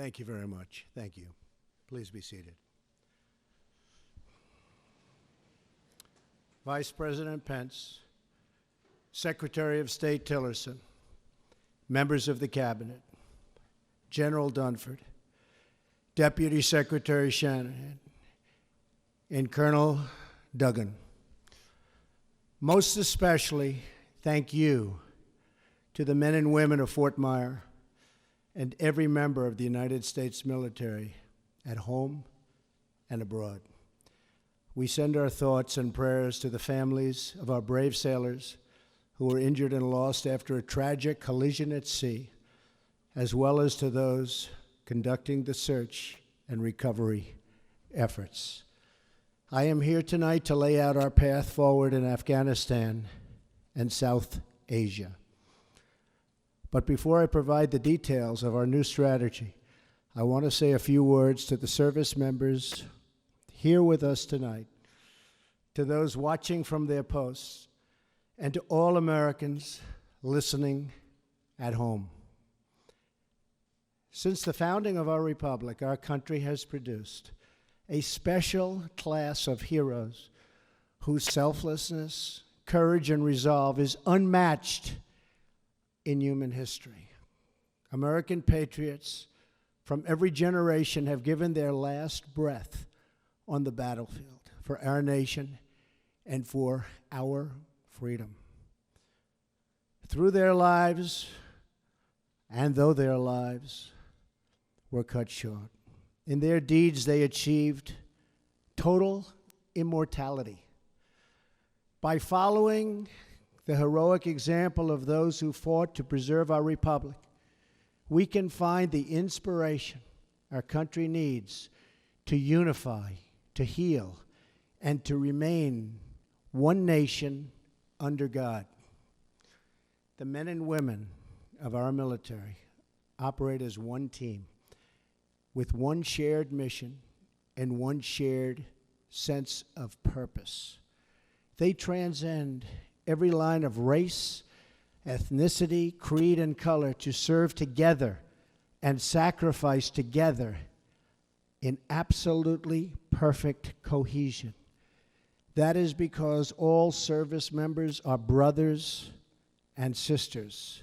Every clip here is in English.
Thank you very much. Thank you. Please be seated. Vice President Pence, Secretary of State Tillerson, members of the Cabinet, General Dunford, Deputy Secretary Shanahan, and Colonel Duggan. Most especially, thank you to the men and women of Fort Myer and every member of the United States military at home and abroad. We send our thoughts and prayers to the families of our brave sailors who were injured and lost after a tragic collision at sea, as well as to those conducting the search and recovery efforts. I am here tonight to lay out our path forward in Afghanistan and South Asia. But before I provide the details of our new strategy, I want to say a few words to the service members here with us tonight, to those watching from their posts, and to all Americans listening at home. Since the founding of our republic, our country has produced a special class of heroes whose selflessness, courage, and resolve is unmatched in human history. American patriots from every generation have given their last breath on the battlefield for our nation and for our freedom. Through their lives, and though their lives were cut short, in their deeds they achieved total immortality. By following the heroic example of those who fought to preserve our republic, we can find the inspiration our country needs to unify, to heal, and to remain one nation under God. The men and women of our military operate as one team with one shared mission and one shared sense of purpose. They transcend every line of race, ethnicity, creed, and color to serve together and sacrifice together in absolutely perfect cohesion. That is because all service members are brothers and sisters.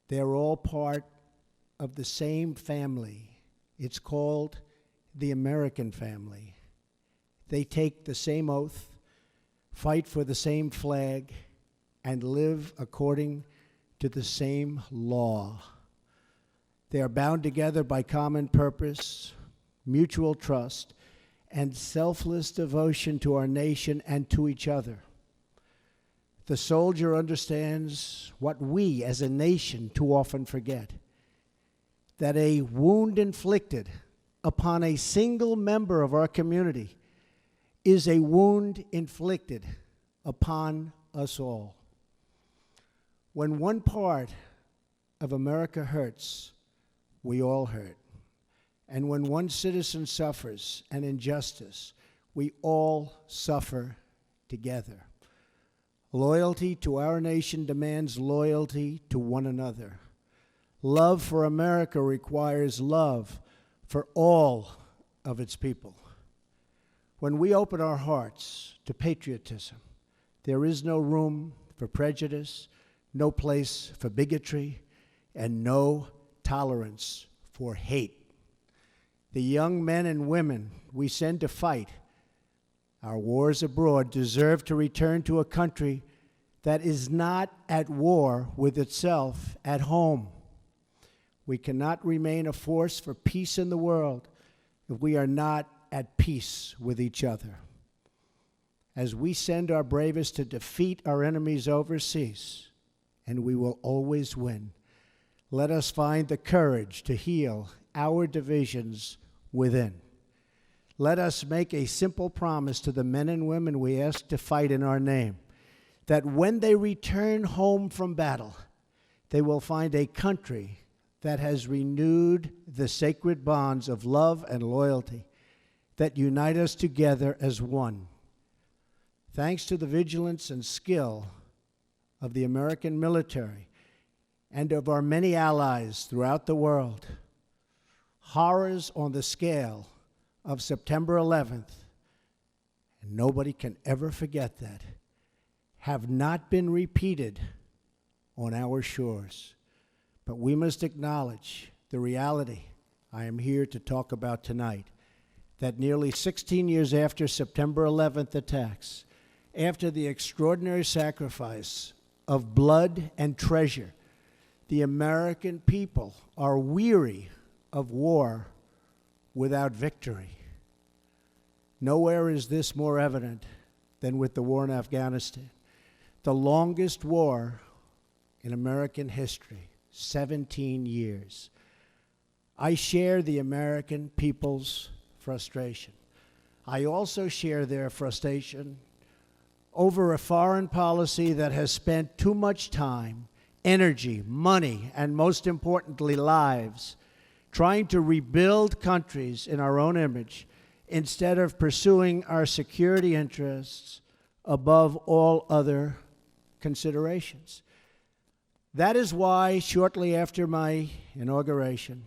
They're all part of the same family. It's called the American family. They take the same oath, fight for the same flag, and live according to the same law. They are bound together by common purpose, mutual trust, and selfless devotion to our nation and to each other. The soldier understands what we as a nation too often forget, that a wound inflicted upon a single member of our community is a wound inflicted upon us all. When one part of America hurts, we all hurt. And when one citizen suffers an injustice, we all suffer together. Loyalty to our nation demands loyalty to one another. Love for America requires love for all of its people. When we open our hearts to patriotism, there is no room for prejudice, no place for bigotry, and no tolerance for hate. The young men and women we send to fight our wars abroad deserve to return to a country that is not at war with itself at home. We cannot remain a force for peace in the world if we are not at peace with each other. As we send our bravest to defeat our enemies overseas, and we will always win, let us find the courage to heal our divisions within. Let us make a simple promise to the men and women we ask to fight in our name, that when they return home from battle, they will find a country that has renewed the sacred bonds of love and loyalty that unite us together as one. Thanks to the vigilance and skill of the American military and of our many allies throughout the world, horrors on the scale of September 11th, and nobody can ever forget that, have not been repeated on our shores. But we must acknowledge the reality I am here to talk about tonight, that nearly 16 years after September 11th attacks, after the extraordinary sacrifice of blood and treasure, the American people are weary of war without victory. Nowhere is this more evident than with the war in Afghanistan, the longest war in American history, 17 years. I share the American people's frustration. I also share their frustration over a foreign policy that has spent too much time, energy, money, and most importantly, lives, trying to rebuild countries in our own image instead of pursuing our security interests above all other considerations. That is why, shortly after my inauguration,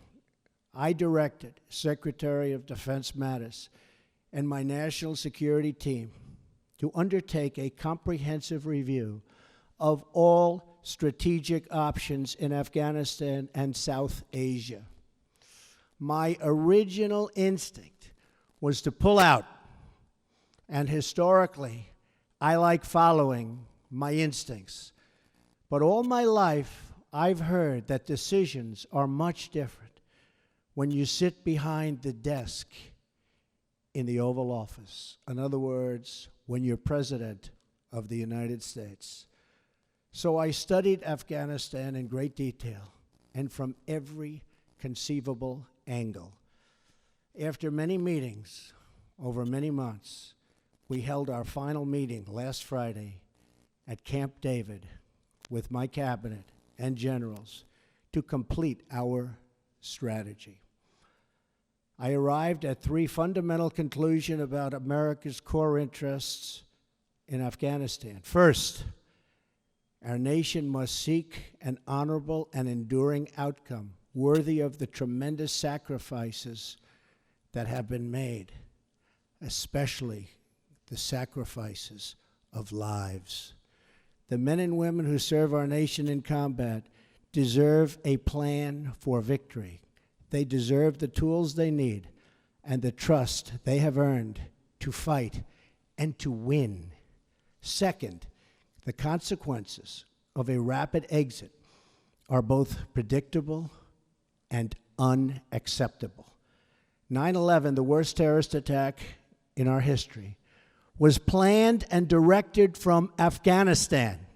I directed Secretary of Defense Mattis and my national security team to undertake a comprehensive review of all strategic options in Afghanistan and South Asia. My original instinct was to pull out, and historically, I like following my instincts. But all my life, I've heard that decisions are much different when you sit behind the desk in the Oval Office. In other words, when you're President of the United States. So I studied Afghanistan in great detail and from every conceivable angle. After many meetings over many months, we held our final meeting last Friday at Camp David with my cabinet and generals to complete our strategy. I arrived at three fundamental conclusions about America's core interests in Afghanistan. First, our nation must seek an honorable and enduring outcome worthy of the tremendous sacrifices that have been made, especially the sacrifices of lives. The men and women who serve our nation in combat deserve a plan for victory. They deserve the tools they need and the trust they have earned to fight and to win. Second, the consequences of a rapid exit are both predictable and unacceptable. 9/11, the worst terrorist attack in our history, was planned and directed from Afghanistan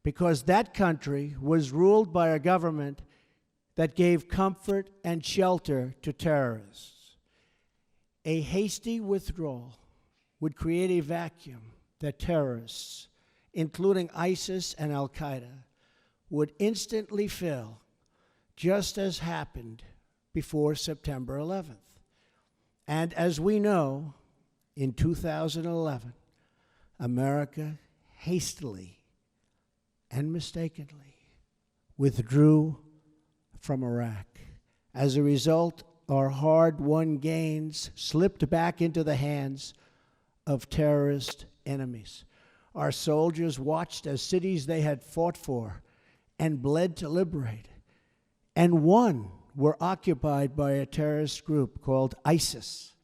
because that country was ruled by a government that gave comfort and shelter to terrorists. A hasty withdrawal would create a vacuum that terrorists, including ISIS and Al-Qaeda, would instantly fill, just as happened before September 11th. And as we know, in 2011, America hastily and mistakenly withdrew from Iraq. As a result, our hard-won gains slipped back into the hands of terrorist enemies. Our soldiers watched as cities they had fought for and bled to liberate and won were occupied by a terrorist group called ISIS.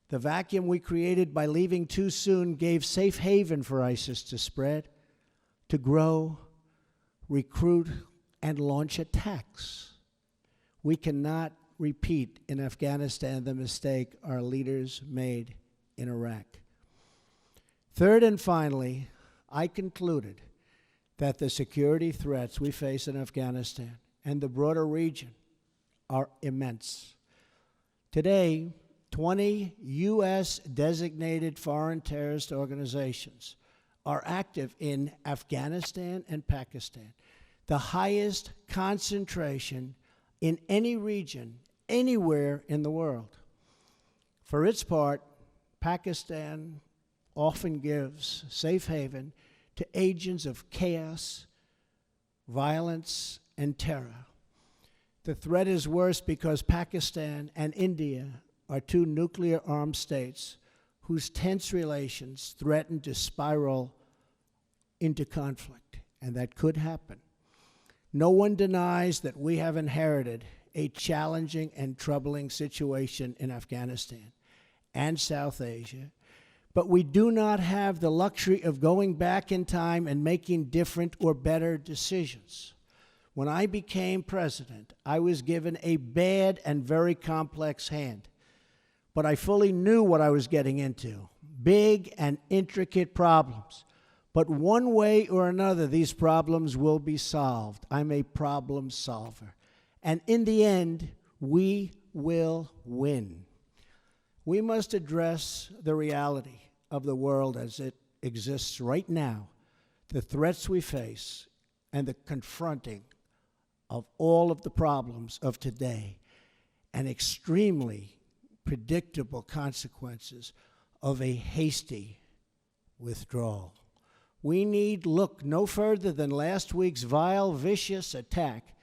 The vacuum we created by leaving too soon gave safe haven for ISIS to spread, to grow, recruit, and launch attacks. We cannot repeat in Afghanistan the mistake our leaders made in Iraq. Third and finally, I concluded that the security threats we face in Afghanistan and the broader region are immense. Today, 20 U.S. designated foreign terrorist organizations are active in Afghanistan and Pakistan, the highest concentration in any region, anywhere in the world. For its part, Pakistan often gives safe haven to agents of chaos, violence, and terror. The threat is worse because Pakistan and India are two nuclear-armed states whose tense relations threaten to spiral into conflict, and that could happen. No one denies that we have inherited a challenging and troubling situation in Afghanistan and South Asia, but we do not have the luxury of going back in time and making different or better decisions. When I became president, I was given a bad and very complex hand, but I fully knew what I was getting into, big and intricate problems. But one way or another, these problems will be solved. I'm a problem solver. And in the end, we will win. We must address the reality of the world as it exists right now, the threats we face, and the confronting of all of the problems of today, and extremely predictable consequences of a hasty withdrawal. We need look no further than last week's vile, vicious attack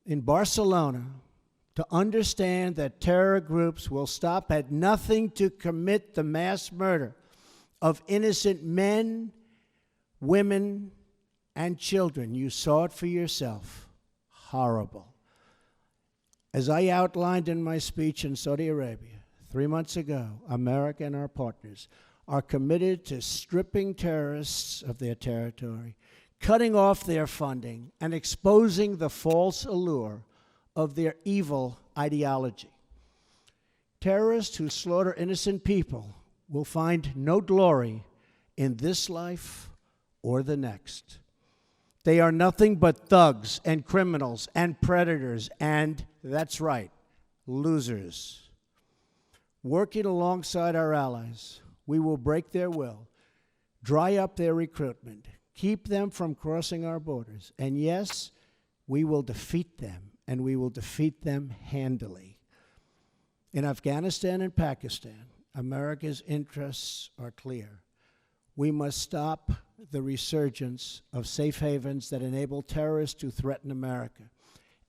in Barcelona to understand that terror groups will stop at nothing to commit the mass murder of innocent men, women, and children. You saw it for yourself. Horrible. As I outlined in my speech in Saudi Arabia 3 months ago, America and our partners are committed to stripping terrorists of their territory, cutting off their funding, and exposing the false allure of their evil ideology. Terrorists who slaughter innocent people will find no glory in this life or the next. They are nothing but thugs and criminals and predators and, that's right, losers. Working alongside our allies, we will break their will, dry up their recruitment, keep them from crossing our borders, and yes, we will defeat them, and we will defeat them handily. In Afghanistan and Pakistan, America's interests are clear. We must stop the resurgence of safe havens that enable terrorists to threaten America,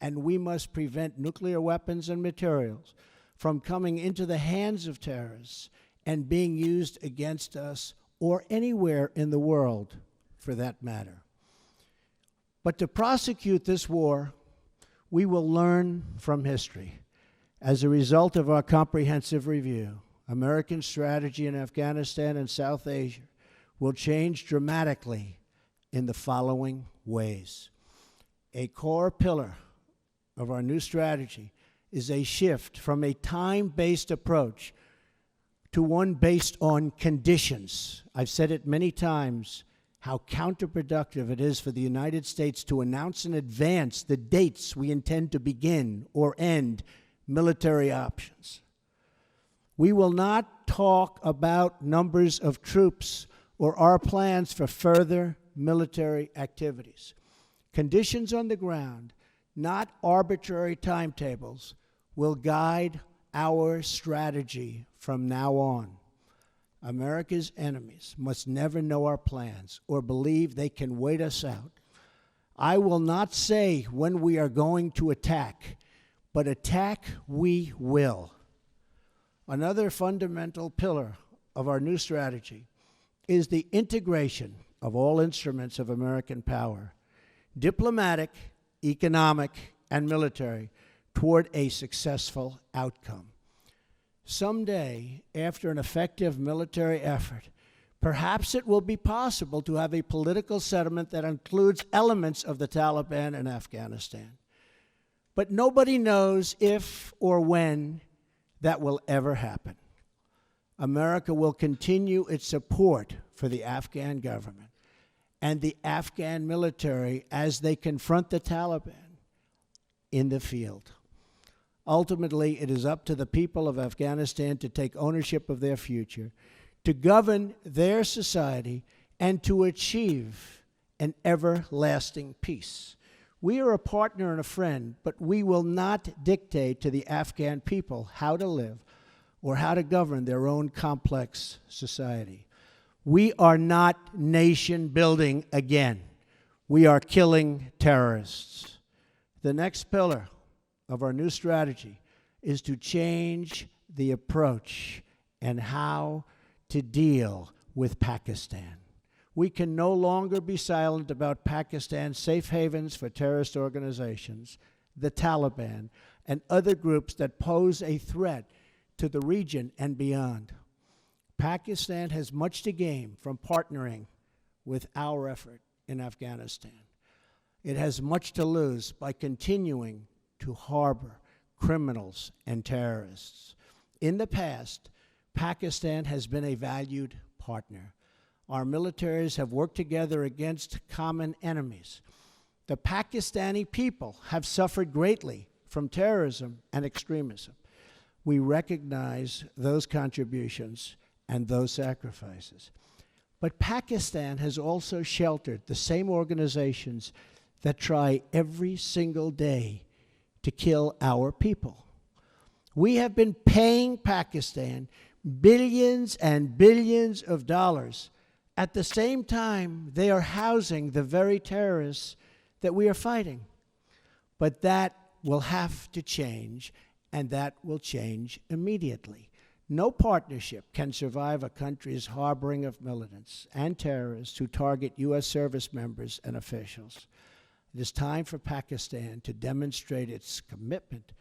and we must prevent nuclear weapons and materials from coming into the hands of terrorists and being used against us or anywhere in the world, for that matter. But to prosecute this war, we will learn from history. As a result of our comprehensive review, American strategy in Afghanistan and South Asia will change dramatically in the following ways. A core pillar of our new strategy is a shift from a time-based approach to one based on conditions. I've said it many times, how counterproductive it is for the United States to announce in advance the dates we intend to begin or end military options. We will not talk about numbers of troops or our plans for further military activities. Conditions on the ground, not arbitrary timetables, will guide our strategy from now on. America's enemies must never know our plans or believe they can wait us out. I will not say when we are going to attack, but attack we will. Another fundamental pillar of our new strategy is the integration of all instruments of American power, diplomatic, economic, and military, toward a successful outcome. Someday, after an effective military effort, perhaps it will be possible to have a political settlement that includes elements of the Taliban in Afghanistan. But nobody knows if or when that will ever happen. America will continue its support for the Afghan government and the Afghan military as they confront the Taliban in the field. Ultimately, it is up to the people of Afghanistan to take ownership of their future, to govern their society, and to achieve an everlasting peace. We are a partner and a friend, but we will not dictate to the Afghan people how to live or how to govern their own complex society. We are not nation building again. We are killing terrorists. The next pillar of our new strategy is to change the approach and how to deal with Pakistan. We can no longer be silent about Pakistan's safe havens for terrorist organizations, the Taliban, and other groups that pose a threat to the region and beyond. Pakistan has much to gain from partnering with our effort in Afghanistan. It has much to lose by continuing to harbor criminals and terrorists. In the past, Pakistan has been a valued partner. Our militaries have worked together against common enemies. The Pakistani people have suffered greatly from terrorism and extremism. We recognize those contributions and those sacrifices. But Pakistan has also sheltered the same organizations that try every single day to kill our people. We have been paying Pakistan billions and billions of dollars. At the same time, they are housing the very terrorists that we are fighting. But that will have to change, and that will change immediately. No partnership can survive a country's harboring of militants and terrorists who target U.S. service members and officials. It is time for Pakistan to demonstrate its commitment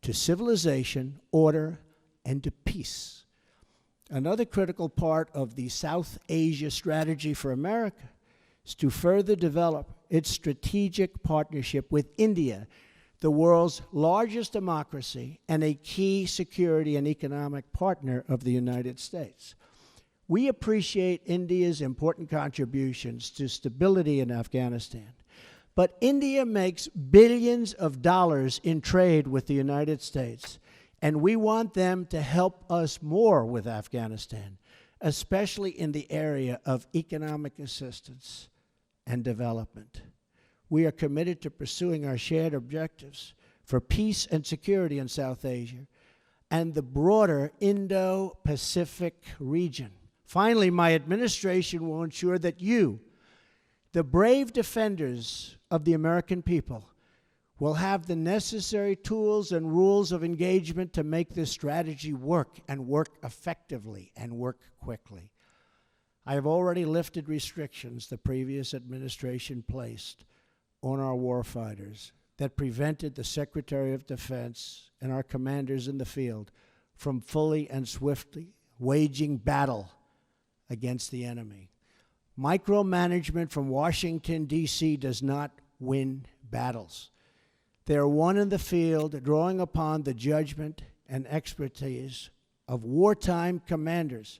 to civilization, order, and to peace. Another critical part of the South Asia strategy for America is to further develop its strategic partnership with India, the world's largest democracy and a key security and economic partner of the United States. We appreciate India's important contributions to stability in Afghanistan, but India makes billions of dollars in trade with the United States, and we want them to help us more with Afghanistan, especially in the area of economic assistance and development. We are committed to pursuing our shared objectives for peace and security in South Asia and the broader Indo-Pacific region. Finally, my administration will ensure that you, the brave defenders of the American people, will have the necessary tools and rules of engagement to make this strategy work and work effectively and work quickly. I have already lifted restrictions the previous administration placed on our warfighters that prevented the Secretary of Defense and our commanders in the field from fully and swiftly waging battle against the enemy. Micromanagement from Washington, D.C. does not win battles. They are won in the field, drawing upon the judgment and expertise of wartime commanders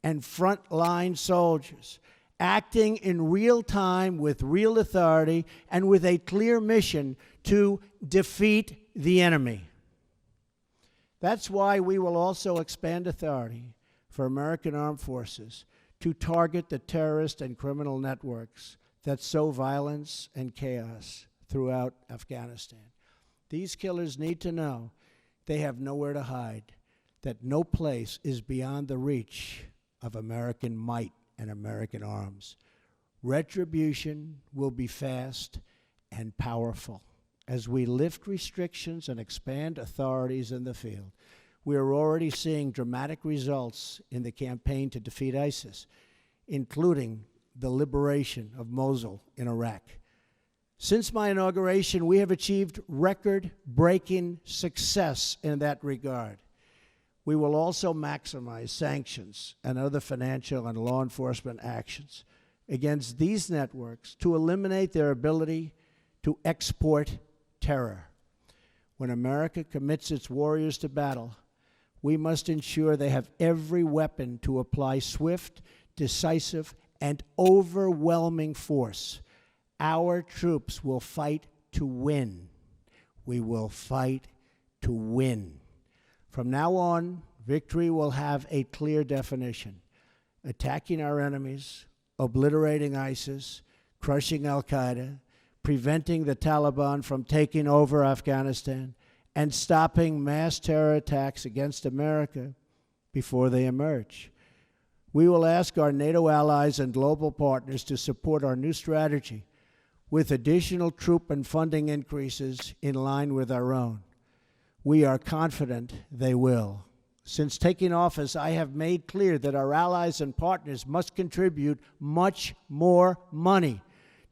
and frontline soldiers, acting in real time with real authority and with a clear mission to defeat the enemy. That's why we will also expand authority for American armed forces to target the terrorist and criminal networks that sow violence and chaos throughout Afghanistan. These killers need to know they have nowhere to hide, that no place is beyond the reach of American might and American arms. Retribution will be fast and powerful. As we lift restrictions and expand authorities in the field, we are already seeing dramatic results in the campaign to defeat ISIS, including the liberation of Mosul in Iraq. Since my inauguration, we have achieved record-breaking success in that regard. We will also maximize sanctions and other financial and law enforcement actions against these networks to eliminate their ability to export terror. When America commits its warriors to battle, we must ensure they have every weapon to apply swift, decisive, and overwhelming force. Our troops will fight to win. We will fight to win. From now on, victory will have a clear definition: attacking our enemies, obliterating ISIS, crushing al-Qaeda, preventing the Taliban from taking over Afghanistan, and stopping mass terror attacks against America before they emerge. We will ask our NATO allies and global partners to support our new strategy with additional troop and funding increases in line with our own. We are confident they will. Since taking office, I have made clear that our allies and partners must contribute much more money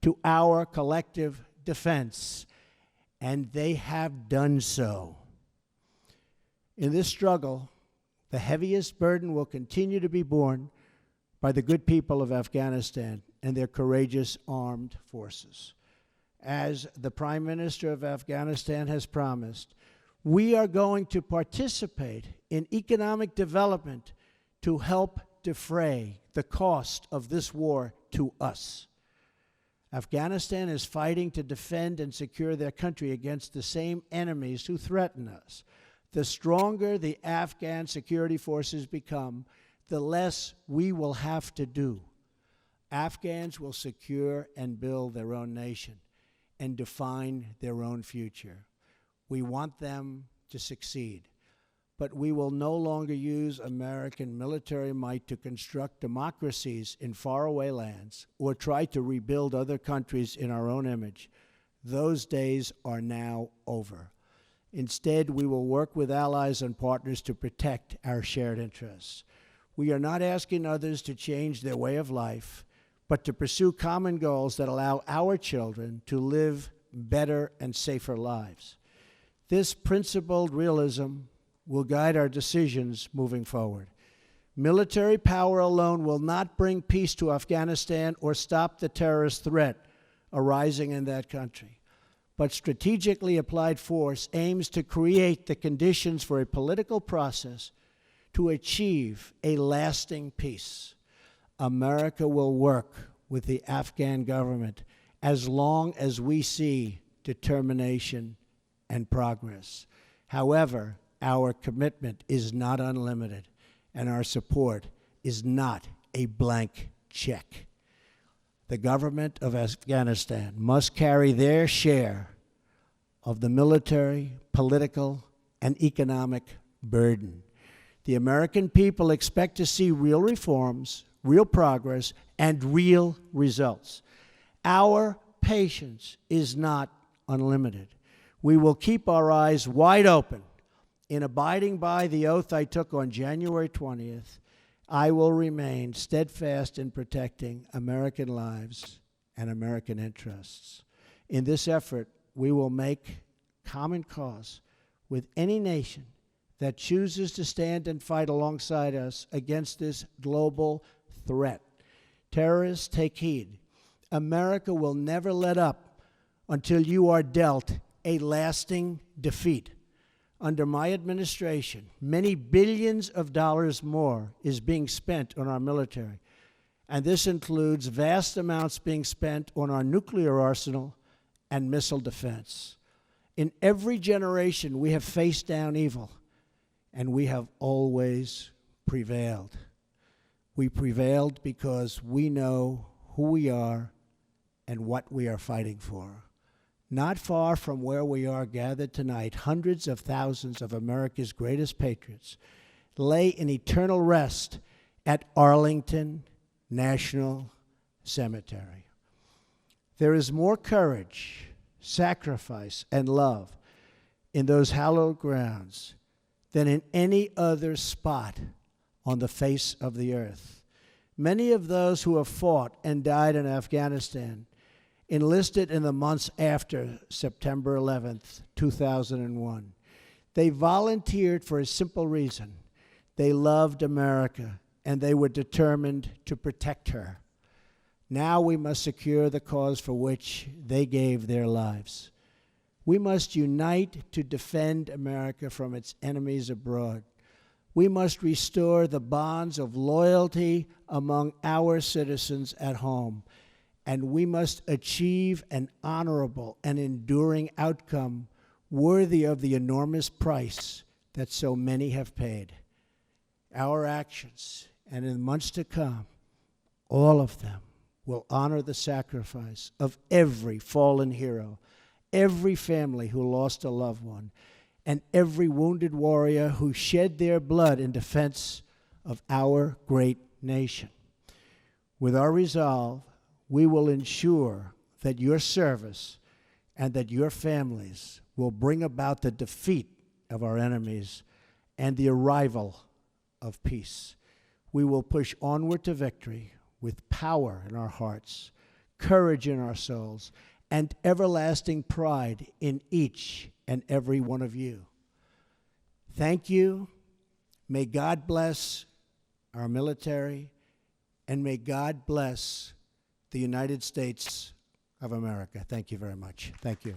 to our collective defense, and they have done so. In this struggle, the heaviest burden will continue to be borne by the good people of Afghanistan and their courageous armed forces. As the Prime Minister of Afghanistan has promised, we are going to participate in economic development to help defray the cost of this war to us. Afghanistan is fighting to defend and secure their country against the same enemies who threaten us. The stronger the Afghan security forces become, the less we will have to do. Afghans will secure and build their own nation and define their own future. We want them to succeed, but we will no longer use American military might to construct democracies in faraway lands or try to rebuild other countries in our own image. Those days are now over. Instead, we will work with allies and partners to protect our shared interests. We are not asking others to change their way of life, but to pursue common goals that allow our children to live better and safer lives. This principled realism will guide our decisions moving forward. Military power alone will not bring peace to Afghanistan or stop the terrorist threat arising in that country. But strategically applied force aims to create the conditions for a political process to achieve a lasting peace. America will work with the Afghan government as long as we see determination and progress. However, our commitment is not unlimited, and our support is not a blank check. The government of Afghanistan must carry their share of the military, political, and economic burden. The American people expect to see real reforms, real progress, and real results. Our patience is not unlimited. We will keep our eyes wide open. In abiding by the oath I took on January 20th, I will remain steadfast in protecting American lives and American interests. In this effort, we will make common cause with any nation that chooses to stand and fight alongside us against this global threat. Terrorists, take heed. America will never let up until you are dealt a lasting defeat. Under my administration, many billions of dollars more is being spent on our military, and this includes vast amounts being spent on our nuclear arsenal and missile defense. In every generation, we have faced down evil, and we have always prevailed. We prevailed because we know who we are and what we are fighting for. Not far from where we are gathered tonight, hundreds of thousands of America's greatest patriots lay in eternal rest at Arlington National Cemetery. There is more courage, sacrifice, and love in those hallowed grounds than in any other spot on the face of the earth. Many of those who have fought and died in Afghanistan enlisted in the months after September 11th, 2001. They volunteered for a simple reason. They loved America, and they were determined to protect her. Now we must secure the cause for which they gave their lives. We must unite to defend America from its enemies abroad. We must restore the bonds of loyalty among our citizens at home. And we must achieve an honorable and enduring outcome worthy of the enormous price that so many have paid. Our actions, and in months to come, all of them will honor the sacrifice of every fallen hero, every family who lost a loved one, and every wounded warrior who shed their blood in defense of our great nation. With our resolve, we will ensure that your service and that your families will bring about the defeat of our enemies and the arrival of peace. We will push onward to victory with power in our hearts, courage in our souls, and everlasting pride in each and every one of you. Thank you. May God bless our military, and may God bless the United States of America. Thank you very much. Thank you.